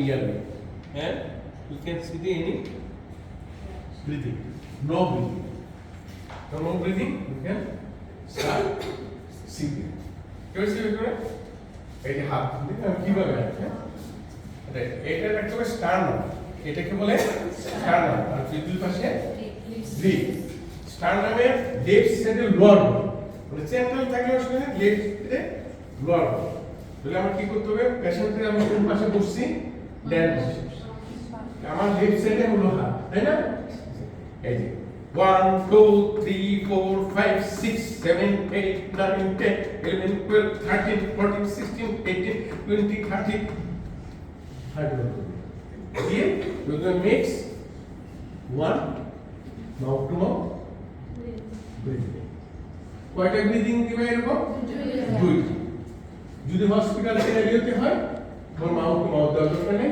yearly. And you can see the any breathing. No breathing. So no breathing, you can start singing. কেউ singing করে? এই যে হাত দিলে আমি কিভাবে এটা একটা স্টার্নাম, এটাকে বলে স্টার্নাম, আর দুই পাশে ব্রিথ। স্টার্নামের লেফট সাইডে লোয়ার মানে সেন্ট্রাল থাকলে আসলে লেফট সাইডে লোয়ার। তাহলে আমার কি করতে হবে? পেশেন্টের আমি কোন পাশে বসছি? ডান পাশে। আমার লেফট সাইডে হলো হাত, তাই না? এই যে 1 2 3 4 5 6 7 8 9 10 11 12 13 14 16 18 20 30 here we will mix one mouth to mouth breathing. কয়টা ব্রিদিং দিবে এরকম? দুই। যদি হসপিটাল সিনারিওতে হয় তোর মাউথ টু মাউথ দেওয়ার দরকার নেই,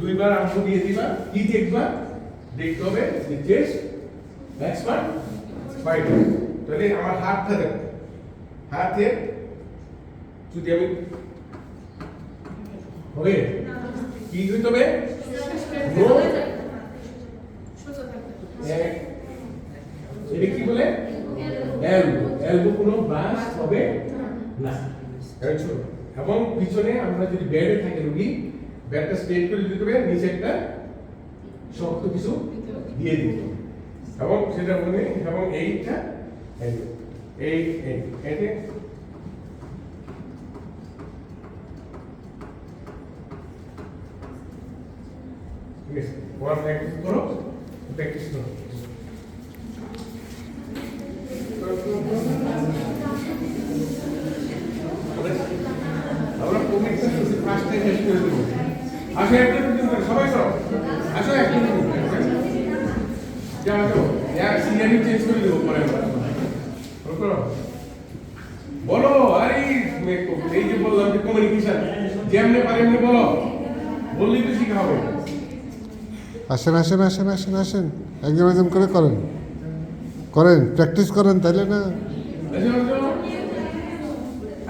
দুইবার আমু দিয়ে দিবা। কি দেখবা? দেখতে হবে যে চেস্ট এক্সপার্ট ফাইটার। তাহলে আমার হাতটা দেখো, হাতে যদি আমি হবে কি হইতে হবে? এটা কি বলে? এলবো। এলবো কোনো বাস হবে না, এবং পিছনে আমরা যদি বেডে থাকি রোগী, বেডটা স্ট্রেট করে দিতে হবে, নিচে একটা শক্ত কিছু দিয়ে দিতে হবে, এবং সেটা মনে এবং এইটা এই এতে yes one practice করো, practice করো। আমরা কোভিড ফার্স্ট টাইম শেষ করে দেবো। আসো একটা দিন করে সবাই করো, আসো একটা দিন যাও যাও, সিনারি চেঞ্জ করে দেবো পরে করো। বলো, আরে এই যে বললাম যে কমিউনিকেশন যেমনি পারে এমনি বলো, বললেই তো শিখা হবে। আসেন আসেন আসেন আসেন আসেন, একদম একদম করে করেন করেন, প্র্যাকটিস করেন, তাইলে না।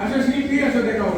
আসো শিল্পী আসো, দেখাও